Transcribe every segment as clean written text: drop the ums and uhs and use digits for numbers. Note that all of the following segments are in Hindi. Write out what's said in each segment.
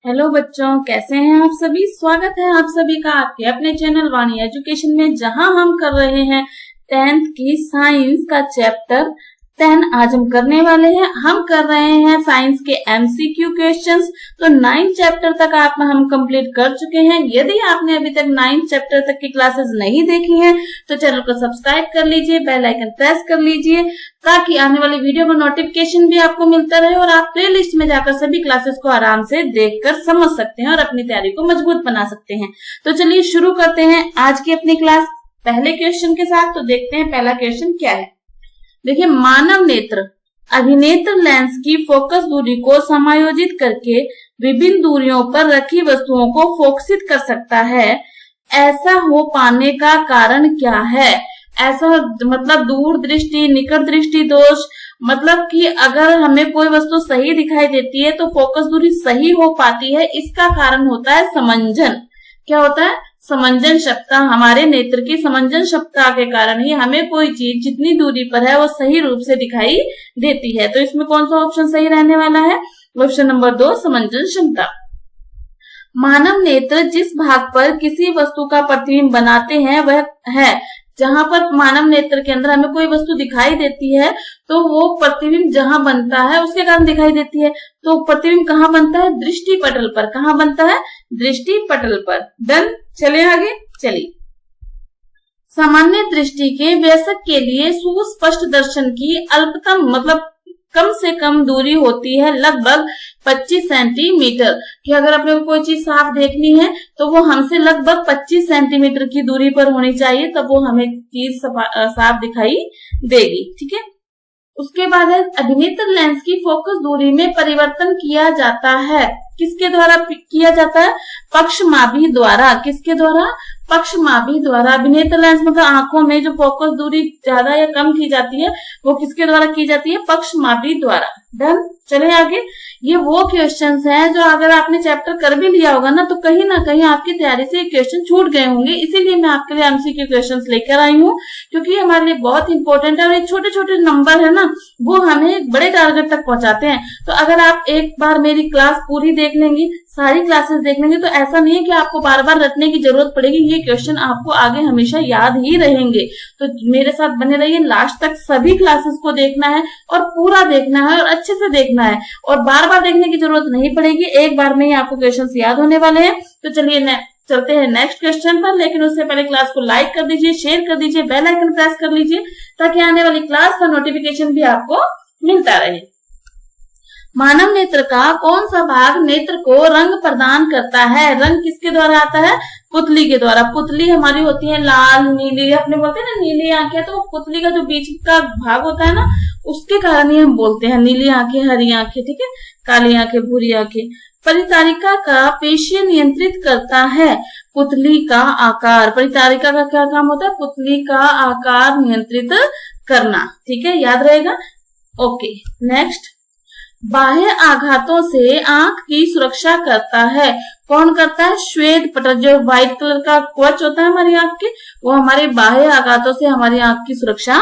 हेलो बच्चों, कैसे हैं आप सभी। स्वागत है आप सभी का आपके अपने चैनल वाणी एजुकेशन में, जहां हम कर रहे हैं 10th की साइंस का चैप्टर 10 आज हम करने वाले हैं। हम कर रहे हैं साइंस के एमसीक्यू क्वेश्चंस। तो 9th चैप्टर तक हम कंप्लीट कर चुके हैं। यदि आपने अभी तक 9th चैप्टर तक की क्लासेस नहीं देखी हैं तो चैनल को सब्सक्राइब कर लीजिए, बेल आइकन प्रेस कर लीजिए ताकि आने वाली वीडियो का नोटिफिकेशन भी आपको मिलता रहे और आप प्लेलिस्ट में जाकर सभी क्लासेस को आराम से देखकर समझ सकते हैं और अपनी तैयारी को मजबूत बना सकते हैं। तो चलिए शुरू करते हैं आज की अपनी क्लास पहले क्वेश्चन के साथ। तो देखते हैं पहला क्वेश्चन क्या है। देखिए, मानव नेत्र अभिनेत्र लेंस की फोकस दूरी को समायोजित करके विभिन्न दूरियों पर रखी वस्तुओं को फोकसित कर सकता है। ऐसा हो पाने का कारण क्या है? ऐसा मतलब दूर दृष्टि, निकट दृष्टि दोष, मतलब कि अगर हमें कोई वस्तु सही दिखाई देती है तो फोकस दूरी सही हो पाती है। इसका कारण होता है समंजन। क्या होता है? समंजन क्षमता। हमारे नेत्र की समंजन क्षमता के कारण ही हमें कोई चीज जितनी दूरी पर है वो सही रूप से दिखाई देती है। तो इसमें कौन सा ऑप्शन सही रहने वाला है? ऑप्शन नंबर 2, समंजन क्षमता। मानव नेत्र जिस भाग पर किसी वस्तु का प्रतिबिंब बनाते हैं वह है, जहां पर मानव नेत्र के अंदर हमें कोई वस्तु दिखाई देती है तो वो प्रतिबिंब जहां बनता है उसके कारण दिखाई देती है। तो प्रतिबिंब कहाँ बनता है? दृष्टि पटल पर। कहाँ बनता है? दृष्टि पटल पर। डन। चले आगे। चलिए, सामान्य दृष्टि के वयस्क के लिए सुस्पष्ट दर्शन की अल्पतम मतलब कम से कम दूरी होती है लगभग 25 सेंटीमीटर। कि अगर अपने को कोई चीज साफ देखनी है तो वो हमसे लगभग 25 सेंटीमीटर की दूरी पर होनी चाहिए, तब वो हमें चीज साफ दिखाई देगी। ठीक है। उसके बाद है अभिनेत्र लेंस की फोकस दूरी में परिवर्तन किया जाता है। किसके द्वारा किया जाता है? पक्षमापी द्वारा। किसके द्वारा? पक्षमापी द्वारा। अभिनेत्र लेंस मतलब आंखों में जो फोकस दूरी ज्यादा या कम की जाती है वो किसके द्वारा की जाती है? पक्षमापी द्वारा। डन। चले आगे। ये वो क्वेश्चंस हैं जो अगर आपने चैप्टर कर भी लिया होगा ना तो कहीं ना कहीं आपकी तैयारी से क्वेश्चन छूट गए होंगे। इसीलिए मैं आपके लिए एमसीक्यू क्वेश्चंस लेकर आई हूँ, क्योंकि हमारे लिए बहुत इंपॉर्टेंट है और ये छोटे छोटे नंबर है ना वो हमें बड़े टारगेट तक पहुंचाते हैं। तो अगर आप एक बार मेरी क्लास पूरी देख लेंगी, सारी क्लासेस देख लेंगे, तो ऐसा नहीं है कि आपको बार बार रटने की जरूरत पड़ेगी। ये क्वेश्चन आपको आगे हमेशा याद ही रहेंगे। तो मेरे साथ बने रहिए, लास्ट तक सभी क्लासेस को देखना है और पूरा देखना है और अच्छे से देखना है और बार बार देखने की जरूरत नहीं पड़ेगी। एक बार में ही आपको क्वेश्चन याद होने वाले हैं। तो चलिए चलते हैं नेक्स्ट क्वेश्चन पर, लेकिन उससे पहले क्लास को लाइक कर दीजिए, शेयर कर दीजिए, बेल आइकन प्रेस कर लीजिए ताकि आने वाली क्लास का नोटिफिकेशन भी आपको मिलता रहे। मानव नेत्र का कौन सा भाग नेत्र को रंग प्रदान करता है? रंग किसके द्वारा आता है? पुतली के द्वारा। पुतली हमारी होती है लाल, नीली, अपने बोलते हैं ना नीली आंखें, तो पुतली का जो बीच का भाग होता है ना उसके कारण ही हम बोलते हैं नीली आंखें, हरी आंखें, ठीक है, काली आंखें, भूरी आंखें। परितारिका का पेशीय नियंत्रित करता है पुतली का आकार। परितारिका का क्या काम होता है? पुतली का आकार नियंत्रित करना। ठीक है, याद रहेगा। Okay, next. बाह्य आघातों से आंख की सुरक्षा करता है। कौन करता है? श्वेत पटल। जो व्हाइट कलर का कवच होता है हमारी आंख के, वो हमारे बाह्य आघातों से हमारी आंख की सुरक्षा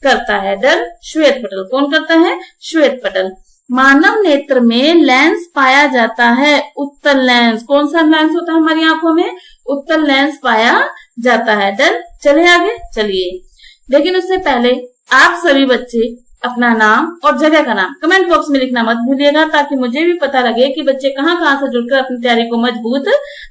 करता है। डन। श्वेत पटल। कौन करता है? श्वेत पटल। मानव नेत्र में लेंस पाया जाता है उत्तल लेंस। कौन सा लेंस होता है हमारी आंखों में? उत्तल लेंस पाया जाता है। डन। चले आगे। चलिए, लेकिन उससे पहले आप सभी बच्चे अपना नाम और जगह का नाम कमेंट बॉक्स में लिखना मत भूलिएगा ताकि मुझे भी पता लगे कि बच्चे कहाँ कहाँ से जुड़कर अपनी तैयारी को मजबूत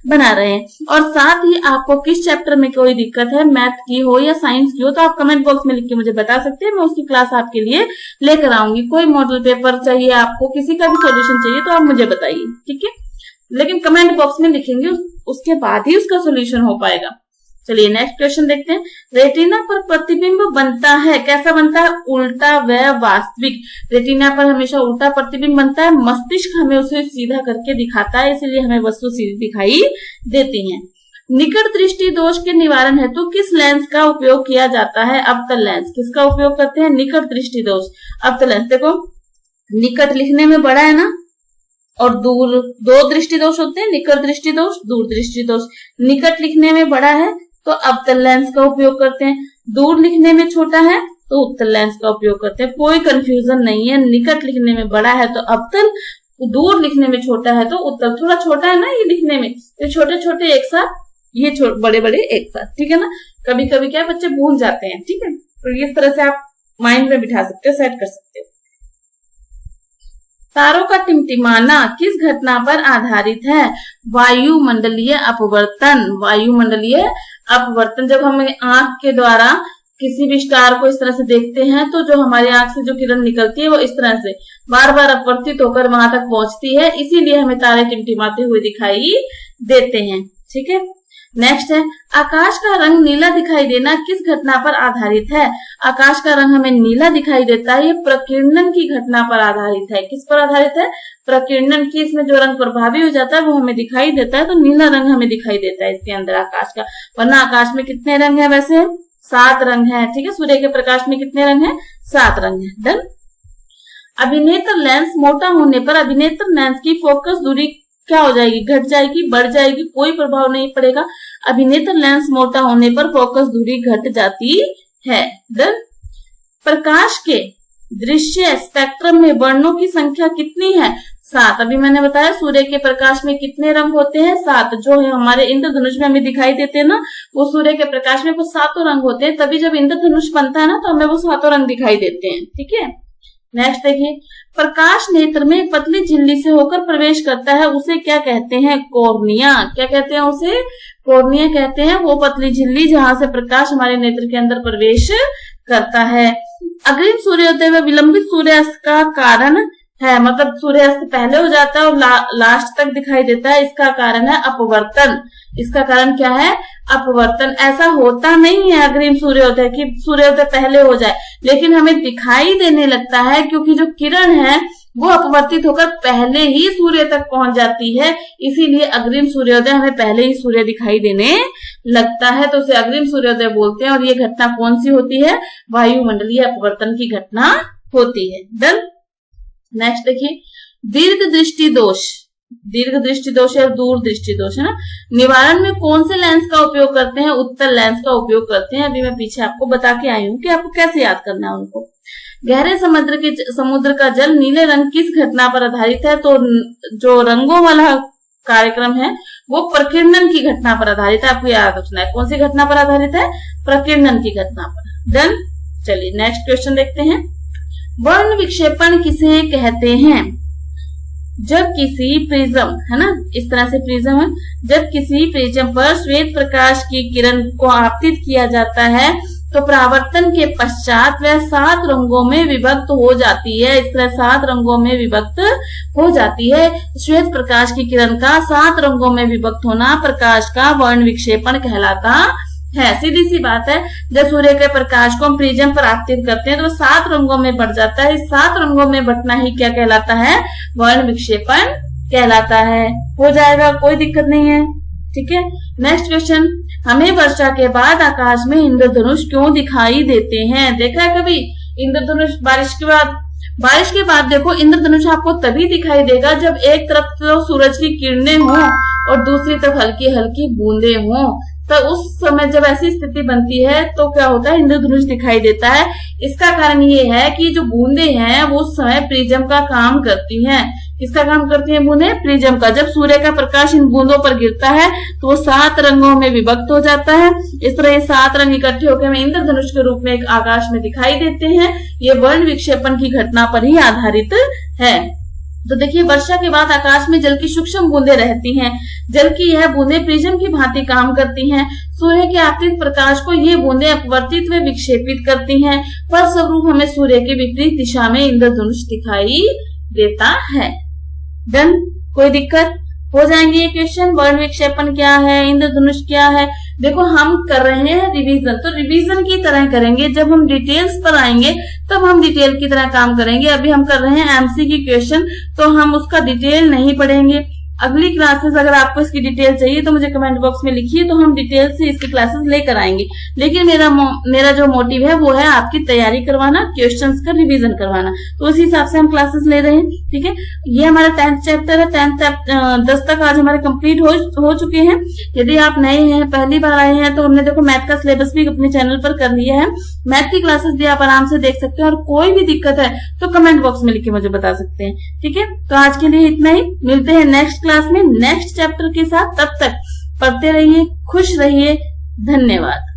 बना रहे हैं। और साथ ही आपको किस चैप्टर में कोई दिक्कत है, मैथ की हो या साइंस की हो, तो आप कमेंट बॉक्स में लिख के मुझे बता सकते हैं। मैं उसकी क्लास आपके लिए लेकर आऊंगी। कोई मॉडल पेपर चाहिए आपको, किसी का भी सोल्यूशन चाहिए तो आप मुझे बताइए। ठीक है, लेकिन कमेंट बॉक्स में लिखेंगे, उसके बाद ही उसका सोल्यूशन हो पाएगा। चलिए नेक्स्ट क्वेश्चन देखते हैं। रेटिना पर प्रतिबिंब बनता है। कैसा बनता है? उल्टा व वास्तविक। रेटिना पर हमेशा उल्टा प्रतिबिंब बनता है। मस्तिष्क हमें उसे सीधा करके दिखाता है, इसलिए हमें वस्तु सीधी दिखाई देती है। निकट दृष्टि दोष के निवारण हेतु किस लेंस का उपयोग किया जाता है? अवतल लेंस। किसका उपयोग करते हैं? निकट दृष्टि दोष, अवतल लेंस। देखो, निकट लिखने में बड़ा है ना, और दूर, दो दृष्टि दोष होते हैं, निकट दृष्टि दोष, दूर दृष्टि दोष। निकट लिखने में बड़ा है तो अवतल लेंस का उपयोग करते हैं, दूर लिखने में छोटा है तो उत्तल लेंस का उपयोग करते हैं। कोई कंफ्यूजन नहीं है। निकट लिखने में बड़ा है तो अवतल, दूर लिखने में छोटा है तो उत्तर थोड़ा छोटा है ना ये लिखने में, तो छोटे छोटे एक साथ, ये बड़े बड़े एक साथ, ठीक है ना। कभी कभी क्या बच्चे भूल जाते हैं, ठीक है, तो इस तरह से आप माइंड में बिठा सकते हो, सेट कर सकते हो। तारों का टिमटिमाना किस घटना पर आधारित है? वायुमंडलीय अपवर्तन। वायुमंडलीय अपवर्तन, जब हम आंख के द्वारा किसी भी स्टार को इस तरह से देखते हैं तो जो हमारी आंख से जो किरण निकलती है वो इस तरह से बार बार अपवर्तित होकर वहां तक पहुंचती है, इसीलिए हमें तारे टिमटिमाते हुए दिखाई देते हैं, ठीक है। नेक्स्ट है, आकाश का रंग नीला दिखाई देना किस घटना पर आधारित है? आकाश का रंग हमें नीला दिखाई देता है, ये प्रकीर्णन की घटना पर आधारित है। किस पर आधारित है? प्रकीर्णन की। इसमें जो रंग प्रभावी हो जाता है वो हमें दिखाई देता है, तो नीला रंग हमें दिखाई देता है इसके अंदर आकाश का। वरना आकाश में कितने रंग है? वैसे 7 रंग है, ठीक है। सूर्य के प्रकाश में कितने रंग है? 7 रंग है। डन। अभिनेत्र लेंस मोटा होने पर अभिनेत्र लेंस की फोकस दूरी क्या हो जाएगी? घट जाएगी, बढ़ जाएगी? कोई प्रभाव नहीं पड़ेगा। अभिनेत्र लेंस मोटा होने पर फोकस दूरी घट जाती है। डन। प्रकाश के दृश्य स्पेक्ट्रम में वर्णों की संख्या कितनी है? 7। अभी मैंने बताया सूर्य के प्रकाश में कितने रंग होते हैं? 7। जो है हमारे इंद्रधनुष में हमें दिखाई देते हैं ना, वो सूर्य के प्रकाश में वो 7 रंग होते हैं, तभी जब इंद्रधनुष बनता है ना तो हमें वो 7 रंग दिखाई देते हैं, ठीक है। नेक्स्ट देखिए, प्रकाश नेत्र में पतली झिल्ली से होकर प्रवेश करता है, उसे क्या कहते हैं? कॉर्निया। क्या कहते हैं उसे? कॉर्निया कहते हैं वो पतली झिल्ली जहां से प्रकाश हमारे नेत्र के अंदर प्रवेश करता है। अग्रिम सूर्योदय व विलंबित सूर्यास्त का कारण है, मतलब सूर्यास्त पहले हो जाता है और लास्ट तक दिखाई देता है, इसका कारण है अपवर्तन। इसका कारण क्या है? अपवर्तन। ऐसा होता नहीं है अग्रिम सूर्योदय की सूर्योदय पहले हो जाए, लेकिन हमें दिखाई देने लगता है क्योंकि जो किरण है वो अपवर्तित होकर पहले ही सूर्य तक पहुंच जाती है, इसीलिए अग्रिम सूर्योदय हमें पहले ही सूर्य दिखाई देने लगता है, तो उसे अग्रिम सूर्योदय बोलते हैं। और ये घटना कौन सी होती है? वायुमंडलीय अपवर्तन की घटना होती है। डन। नेक्स्ट देखिए, दीर्घ दृष्टि दोष। दीर्घ दृष्टि दोष या दूर दृष्टि दोष है ना, निवारण में कौन से लेंस का उपयोग करते हैं? उत्तल लेंस का उपयोग करते हैं। अभी मैं पीछे आपको बता के आई हूँ कि आपको कैसे याद करना है उनको। गहरे समुद्र का जल नीले रंग किस घटना पर आधारित है? तो जो रंगों वाला कार्यक्रम है वो प्रकीर्णन की घटना पर आधारित है। आपको याद रखना है कौन सी घटना पर आधारित है? प्रकीर्णन की घटना पर। डन। चलिए नेक्स्ट क्वेश्चन देखते हैं। वर्ण विक्षेपण किसे कहते हैं? जब किसी प्रिज्म है ना, इस तरह से प्रिज्म है, जब किसी प्रिज्म पर श्वेत प्रकाश की किरण को आपतित किया जाता है तो परावर्तन के पश्चात वह 7 रंगों में विभक्त हो जाती है। इस तरह 7 रंगों में विभक्त हो जाती है। श्वेत प्रकाश की किरण का 7 रंगों में विभक्त होना प्रकाश का वर्ण विक्षेपण कहलाता है। सीधी सी बात है, जब सूर्य के प्रकाश को हम प्रिज्म पर आपतित करते हैं तो 7 रंगों में बढ़ जाता है। इस 7 रंगों में बटना ही क्या कहलाता है? वर्ण विक्षेपण कहलाता है। हो जाएगा, कोई दिक्कत नहीं है, ठीक है। नेक्स्ट क्वेश्चन, हमें वर्षा के बाद आकाश में इंद्रधनुष क्यों दिखाई देते हैं? देखा है कभी इंद्रधनुष बारिश के बाद? बारिश के बाद देखो इंद्रधनुष आपको तभी दिखाई देगा जब एक तरफ तो सूरज की किरणें हों और दूसरी तरफ हल्की हल्की बूंदे हों, तो उस समय जब ऐसी स्थिति बनती है तो क्या होता है? इंद्रधनुष दिखाई देता है। इसका कारण ये है कि जो बूंदे हैं वो उस समय प्रिज्म का काम करती हैं। किसका काम करती हैं बूंदे? प्रिज्म का। जब सूर्य का प्रकाश इन बूंदों पर गिरता है तो वो 7 रंगों में विभक्त हो जाता है। इस तरह ये 7 रंग इकट्ठे होकर हमें इंद्रधनुष के रूप में एक आकाश में दिखाई देते हैं। ये वर्ण विक्षेपण की घटना पर ही आधारित है। तो देखिए, वर्षा के बाद आकाश में जल की सूक्ष्म बूंदें रहती हैं। जल की यह बूंदें प्रिज्म की भांति काम करती हैं। सूर्य के आपतित प्रकाश को ये बूंदें अपवर्तित व विक्षेपित करती हैं। फलस्वरूप हमें सूर्य के विपरीत दिशा में इंद्रधनुष दिखाई देता है। डन। कोई दिक्कत? हो जाएंगे ये क्वेश्चन। वर्ण विक्षेपण क्या है, इंद्रधनुष क्या है? देखो हम कर रहे हैं रिवीजन, तो रिवीजन की तरह करेंगे। जब हम डिटेल्स पर आएंगे तब हम डिटेल की तरह काम करेंगे। अभी हम कर रहे हैं एमसीक्यू क्वेश्चन, तो हम उसका डिटेल नहीं पढ़ेंगे। अगली क्लासेस अगर आपको इसकी डिटेल चाहिए तो मुझे कमेंट बॉक्स में लिखिए, तो हम डिटेल से इसकी क्लासेस लेकर आएंगे। लेकिन मेरा जो मोटिव है वो है आपकी तैयारी करवाना, क्वेश्चंस का रिवीजन करवाना, तो उसी हिसाब से हम क्लासेस ले रहे हैं। ठीक है, ये हमारा 10th चैप्टर है। 10 तक आज हमारे कंप्लीट हो चुके हैं। यदि आप नए हैं, पहली बार आए हैं, तो हमने देखो मैथ का सिलेबस भी अपने चैनल पर कर लिया है। मैथ की क्लासेस भी आप आराम से देख सकते हैं, और कोई भी दिक्कत है तो कमेंट बॉक्स में लिख के मुझे बता सकते हैं। ठीक है, तो आज के लिए इतना ही। मिलते हैं नेक्स्ट क्लास में नेक्स्ट चैप्टर के साथ। तब तक पढ़ते रहिए, खुश रहिए। धन्यवाद।